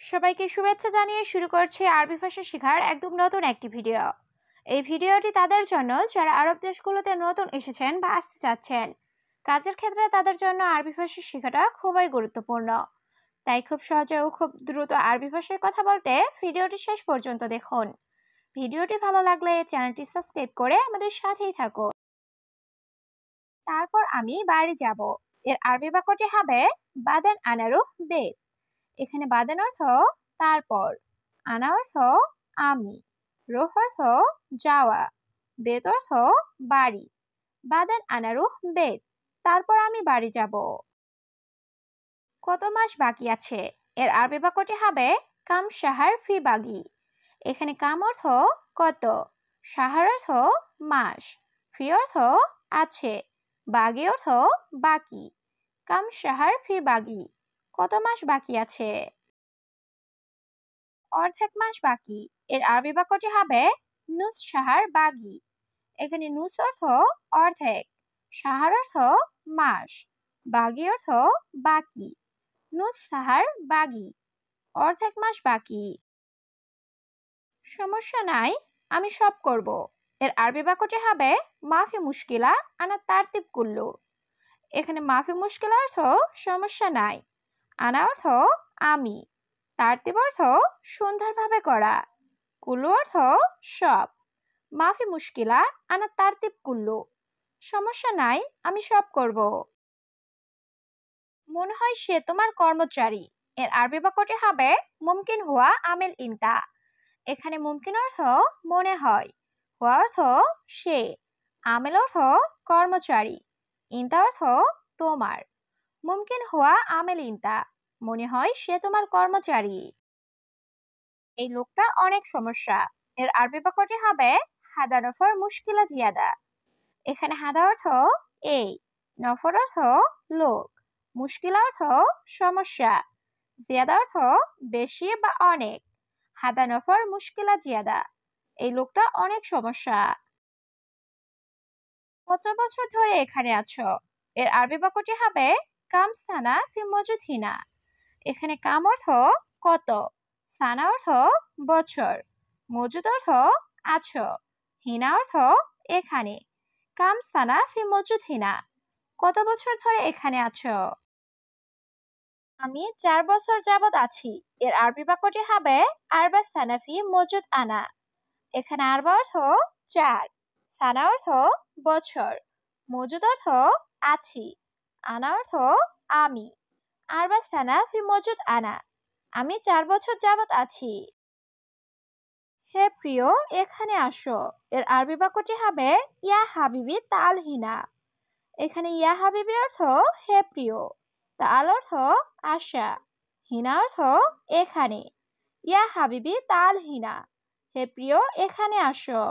সবাইকে শুভেচ্ছা জানিয়ে শুরু করছি আরবি ভাষা শেখার একদম নতুন একটি ভিডিও। এই ভিডিওটি তাদের জন্য যারা আরব দেশগুলোতে নতুন এসেছেন বা আসতে চাচ্ছেন। কাজের ক্ষেত্রে তাদের জন্য আরবি ভাষা শেখাটা খুবই গুরুত্বপূর্ণ। তাই খুব সহজে ও খুব দ্রুত আরবি ভাষায় কথা বলতে ভিডিওটি শেষ পর্যন্ত দেখুন। ভিডিওটি ভালো লাগলে চ্যানেলটি সাবস্ক্রাইব করে আমাদের সাথেই থাকুন। তারপর আমি বাড়ি যাব। এর আরবি বাক্যটি হবে বাদেন আনারুহ বেত। এখানে বাদেন অর্থ তারপর, আনা অর্থ আমি, রুহ অর্থ যাওয়া, বেত অর্থ বাড়ি। বাদেন আনারুহ বেত, তারপর আমি বাড়ি যাব। কত মাস বাকি আছে? এর আরবি বাক্যটি হবে কাম শাহার ফি বাগি। এখানে কাম অর্থ কত, শাহার অর্থ মাস, ফি অর্থ আছে, বাগি অর্থ বাকি। কাম শাহার ফি বাগি, কত মাস বাকি আছে? অর্ধেক মাস বাকি। এর আরবি বাক্যটি হবে নুস শাহার বাগি। এখানে নুস অর্থ অর্ধেক, শাহার অর্থ মাস, বাগি অর্থ বাকি। নুস শাহার বাগি, অর্ধেক মাস বাকি। সমস্যা নাই, আমি সব করব। এর আরবি বাক্যটি হবে মাফি মুশকিলা আনা তারতিব কুল্লু। এখানে মাফি মুশকিলা অর্থ সমস্যা নাই, আনা অর্থ আমি, তারতিব অর্থ সুন্দরভাবে করা, কুল্লু অর্থ সব। মাফি মুশকিলা আনা তারতিব কুল্লু, সমস্যা নাই, আমি সব করব। মনে হয় সে তোমার কর্মচারী। এর আরবি বাক্যটি হবে মুমকিন হুয়া আমেল ইনতা। এখানে মুমকিন অর্থ মনে হয়, হুয়া অর্থ সে, আমেল অর্থ কর্মচারী, ইনতা অর্থ তোমার। মুমকিন হুয়া আমেল ইনতা, মনে হয় সে তোমার কর্মচারী। এই লোকটা অনেক সমস্যা। এর আরবি বাক্যটি হবে হাদা নফর মুশকিলা জিয়াদা। এখানে হাদা অর্থ এই, নফর অর্থ লোক, মুশকিলা অর্থ সমস্যা, জিয়াদা অর্থ বেশি বা অনেক। হাদা নফর মুশকিলা জিয়াদা, এই লোকটা অনেক সমস্যা। কত বছর ধরে এখানে আছো? এর আরবি বাক্যটি হবে কাম সানা ফি মজুদ হিনা। এখানে কাম অর্থ কত, সানা অর্থ বছর, মজুদ অর্থ আছো, হিনা অর্থ এখানে। কাম সানা ফি মজুদ হিনা, কত বছর ধরে এখানে আছো? আমি 4 বছর যাবত আছি। এর আরবি বাক্যটি হবে আরবা সানা ফি মজুদ আনা। এখানে আরবা অর্থ 4, সানা অর্থ বছর, মজুদ অর্থ আছি, আনা অর্থ আমি। আরবা সানা ফি মজুদ আনা, আমি 4 বছর যাবত আছি। হে প্রিয়, এখানে আসো। এর আরবি বাক্যটি হবে ইয়া হাবিবি তাল হিনা। এখানে ইয়া হাবিবি অর্থ হে প্রিয়, তাল অর্থ আশা, হিনা অর্থ এখানে। ইয়া হাবিবি তাল হিনা, হে প্রিয় এখানে আসো।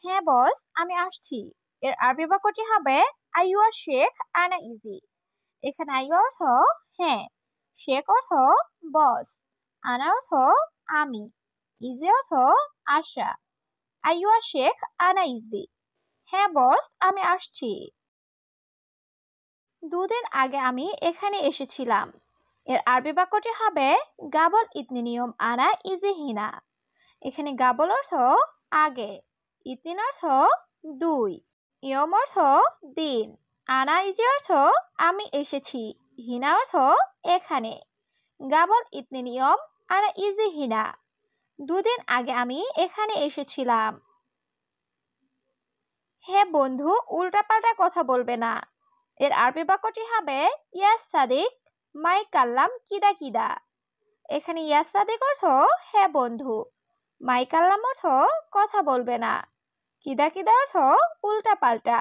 হ্যাঁ বস, আমি আসছি। এর আরবি বাক্যটি হবে আইয়ুয়া শেখ আনা ইজি। এখানে আইয়ুয়া অর্থ হ্যাঁ, শেখ অর্থ বস, আনা অর্থ আমি, ইজি অর্থ আশা। আইয়ুয়া শেখ আনা ইজি, হ্যাঁ বস আমি আসছি। 2 দিন আগে আমি এখানে এসেছিলাম। এর আরবি বাক্যটি হবে গাবল ইতনি নিয়ম আনা ইজি হিনা। এখানে গাবল অর্থ আগে, ইতিন অর্থ 2, ইয়ম অর্থ দিন, আনা ইজি অর্থ আমি এসেছি, হিনা অর্থ এখানে। গাবল ইতনি নিয়ম আনা ইজি হিনা, 2 দিন আগে আমি এখানে এসেছিলাম। হে বন্ধু, উল্টাপাল্টা কথা বলবে না। এর আরবি বাক্যটি হবে ইয়া সাদিক মাই কাল্লাম কিদা কিদা। এখানে ইয়া সাদিক অর্থ হে বন্ধু, মাই কাল্লাম অর্থ কথা বলবে না, কিদা কিদা অর্থ উল্টা পাল্টা।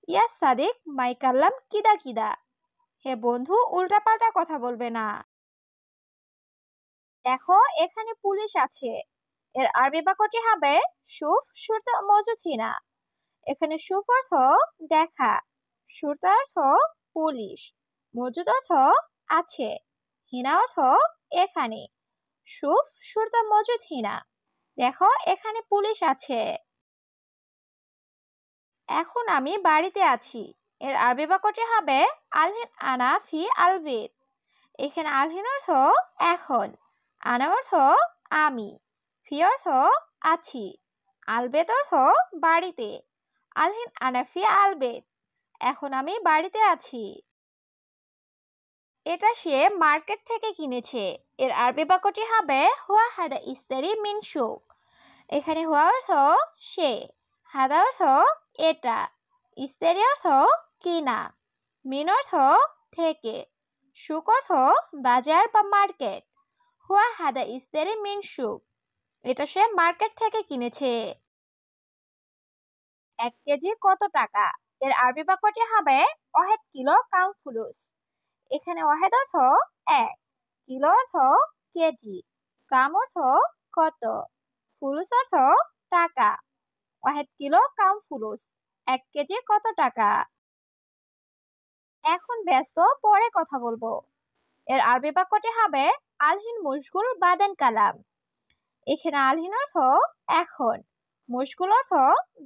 ইয়া সাদিক মাই কাল্লাম কিদা কিদা, হে বন্ধু উল্টা পাল্টা কথা বলবে না। দেখো এখানে পুলিশ আছে। এর আরবি বাক্যটি হবে শুফ শুরতা মজুদ হিনা। এখানে শুফ অর্থ দেখা, শুরতা অর্থ পুলিশ, মজুদ অর্থ আছে, হিনা অর্থ এখানে। শুফ শুরতা মজুদ হিনা, দেখো এখানে পুলিশ আছে। এখন আমি বাড়িতে আছি। এর আরবি বাক্যটি হবে আলহিন আনা ফি আলবেদ। এখানে আলহিন অর্থ এখন, আনা অর্থ আমি, ফি অর্থ আছি, আলবেত অর্থ বাড়িতে, আলহিন আনা ফি আলবেত, এখন আমি বাড়িতে আছি। এটা সে মার্কেট থেকে কিনেছে। এর আরবি বাক্যটি হবে হুয়া হাদা ইস্তারি মিন সুক। এখানে হুয়া অর্থ সে, হাদা অর্থ এটা, ইস্তারি অর্থ কিনা, মিন অর্থ থেকে, সুক অর্থ বাজার বা মার্কেট। হুয়া হাদা ইস্তারি মিন সুক, এটা সে মার্কেট থেকে কিনেছে। 1 কেজি কত টাকা? এর আরবি বাক্যটি হবে ওয়াহেদ কিলো কাম ফুলুস। এখানে ওয়াহেদ অর্থ এক, কিলো অর্থ কেজি, কাম অর্থ কত, ফুলুস অর্থ টাকা। ওয়াহেদ কিলো কাম ফুলুস, 1 কেজি কত টাকা? এখন ব্যস্ত, পরে কথা বলবো। এর আরবি বাক্যটি হবে আলহিন মুশগুল বাদেন কালাম। এখানে আলহিন অর্থ এখন, মুশগুল অর্থ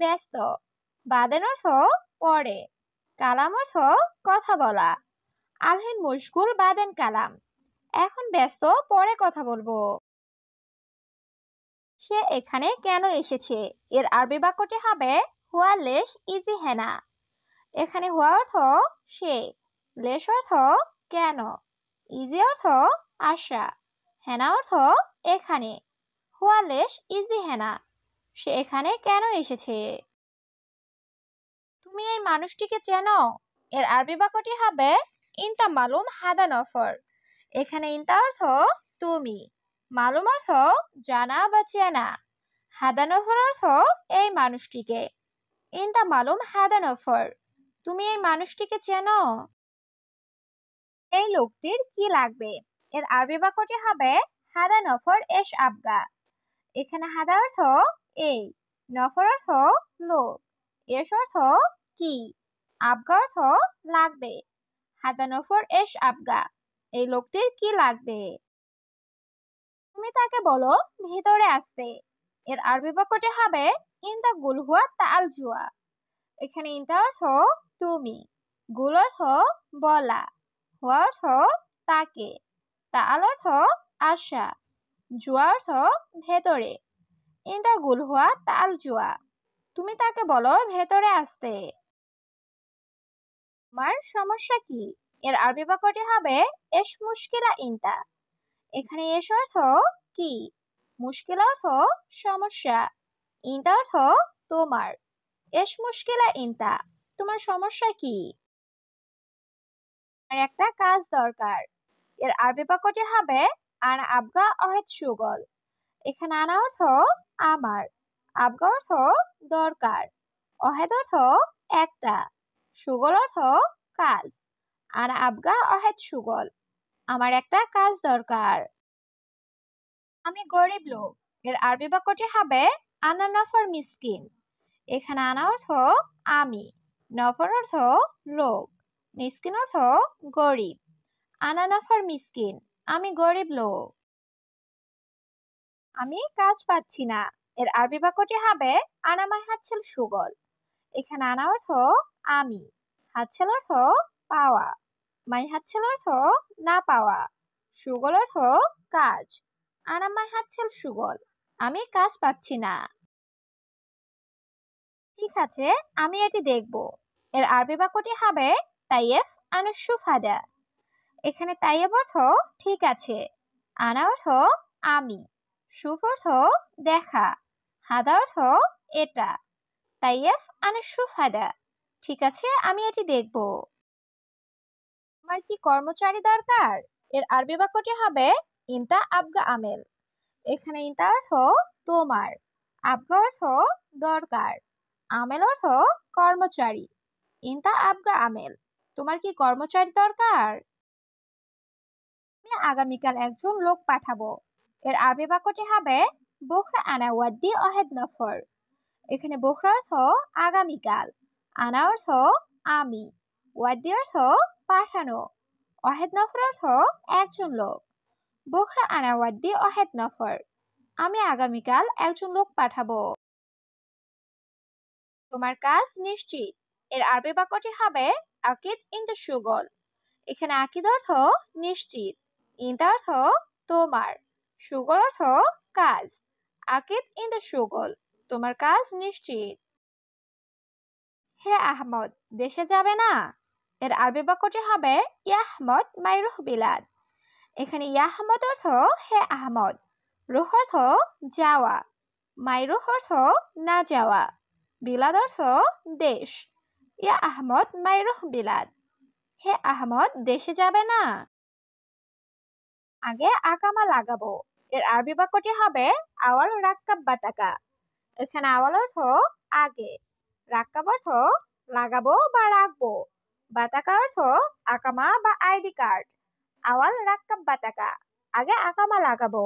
ব্যস্ত, বাদেন অর্থ পরে, কালাম অর্থ কথা বলা। আলহিন মুশগুল বাদেন কালাম, এখন ব্যস্ত, পরে কথা বলবো। সে এখানে কেন এসেছে? এর আরবি বাক্যটি হবে হুয়া লেশ ইজি হেনা। এখানে হুয়া অর্থ সে, লেশ অর্থ কেন, ইজি অর্থ আশা, হেনা অর্থ এখানে। হুয়া লেশ ইজি হেনা, সে এখানে কেন এসেছে? তুমি এই মানুষটিকে চেনো? এর আরবি বাক্যটি হবে ইনতা মালুম হাদা নফর। এখানে ইনতা অর্থ তুমি, মালুম অর্থ জানা বা চেনা, হাদা নফর অর্থ এই মানুষটিকে। ইনতা মালুম হাদা নফর, তুমি এই মানুষটিকে চেনো? এই লোকটির কি লাগবে? এর আরবি বাক্যটি হবে হাদা নফর এশ আবগা। এখানে হাদা অর্থ এই, নফর অর্থ লোক, এশ অর্থ কি, আবগা অর্থ লাগবে। হাদা নফর এশ আবগা, এই লোকটির কি লাগবে? তুমি তাকে বলো ভিতরে আসতে। এর আরবি বাক্যটি হবে ইনতা গুল হুয়া তাল জুয়া। এখানে ইনতা অর্থ তুমি, গুল অর্থ বলা, হুয়া অর্থ তাকে, তাল অর্থ আশা, জুয়া অর্থ ভেতরে। ইনতা গুল হুয়া তাল জুয়া, তুমি তাকে বলো ভেতরে আসতে। তোমার সমস্যা কি? এর আরবি বাক্যটি হবে এশ মুশকিলা ইনতা। এখানে এশ অর্থ কি, মুশকিল অর্থ সমস্যা, ইনতা অর্থ তোমার। এশ মুশকিলা ইনতা, তোমার সমস্যা কি? আর একটা কাজ দরকার। এর আরবি বাক্যটি হবে আনা আবগা অহেদ সুগল। এখানে আনা অর্থ আমার, আবগা অর্থ দরকার, অহেদ অর্থ একটা, সুগল অর্থ কাজ। আনা আবগা অহেদ সুগল, আমার একটা কাজ দরকার। আমি গরিব লোক। এর আরবি বাক্যটি হবে আনা নফর মিসকিন। এখানে আনা অর্থ আমি, নফর অর্থ লোক, মিসকিন অর্থ গরিব। আনা নফর মিসকিন, আমি গরিব লোক। আমি কাজ পাচ্ছি না। এর আরবি বাক্যটি হবে আনা মাই হাতছেল সুগল। এখানে আনা অর্থ আমি, হাতছেল অর্থ পাওয়া, মাই হাতছেল অর্থ না পাওয়া, সুগল অর্থ কাজ। আনা মাই হাতছেল সুগল, আমি কাজ পাচ্ছি না। ঠিক আছে, আমি এটি দেখব। এর আরবি বাক্যটি হবে তাইয়েফ আনুসু ফাদা। এখানে তাইয়েব অর্থ ঠিক আছে, আনা অর্থ আমি, সুফ অর্থ দেখা, হাদা অর্থ এটা। তাইয়েফ আনুসু ফাদা, ঠিক আছে, আমি এটি দেখব। আমার কি কর্মচারী দরকার? এর আরবি বাক্যটি হবে ইনতা আবগা আমেল। এখানে ইনতা অর্থ তোমার, আবগা অর্থ দরকার, আমেল অর্থ কর্মচারী। ইনতা আবগা আমেল, তোমার কি কর্মচারী দরকার? আমি আগামীকাল একজন লোক পাঠাবো। এর আরবি বাক্যটি হবে বুখরা আনা ওয়াদ্দি অহেদ নফর। এখানে বুখরা অর্থ আগামীকাল, আনা অর্থ আমি, ওয়াদ্দি অর্থ পাঠানো, অহেদ নফর অর্থ একজন লোক। বুখরা আনা ওয়াদ্দি অহেদ নফর, আমি আগামীকাল একজন লোক পাঠাবো। তোমার কাজ নিশ্চিত। এর আরবি বাক্যটি হবে আকিদ ইনদা সুগল। এখানে আকিদ অর্থ নিশ্চিত, ইনতা অর্থ তোমার, সুগল অর্থ কাজ। আকিদ ইন দ্য সুগল, তোমার কাজ নিশ্চিত। হে আহমদ, দেশে যাবে না? এর আরবি বাক্যটি হবে ইয়া আহমদ মাইরুহ বিলাদ। এখানে ইয়া আহমদ অর্থ হে আহমদ, রুহ অর্থ যাওয়া, মাইরুহ অর্থ না যাওয়া, বিলাদ অর্থ দেশ। ইয়া আহমদ মাইরুহ বিলাদ, হে আহমদ দেশে যাবে না? আগে আকামা লাগাবো। এর আরবি বাক্যটি হবে আওয়াল রাক্কাব বাতাকা। এখানে আওয়াল অর্থ আগে, রাক্কাব অর্থ লাগাবো বা রাখবো, বাতাকা অর্থ আকামা বা আইডি কার্ড। আওয়াল রাক্কাব বাতাকা, আগে আকামা লাগাবো।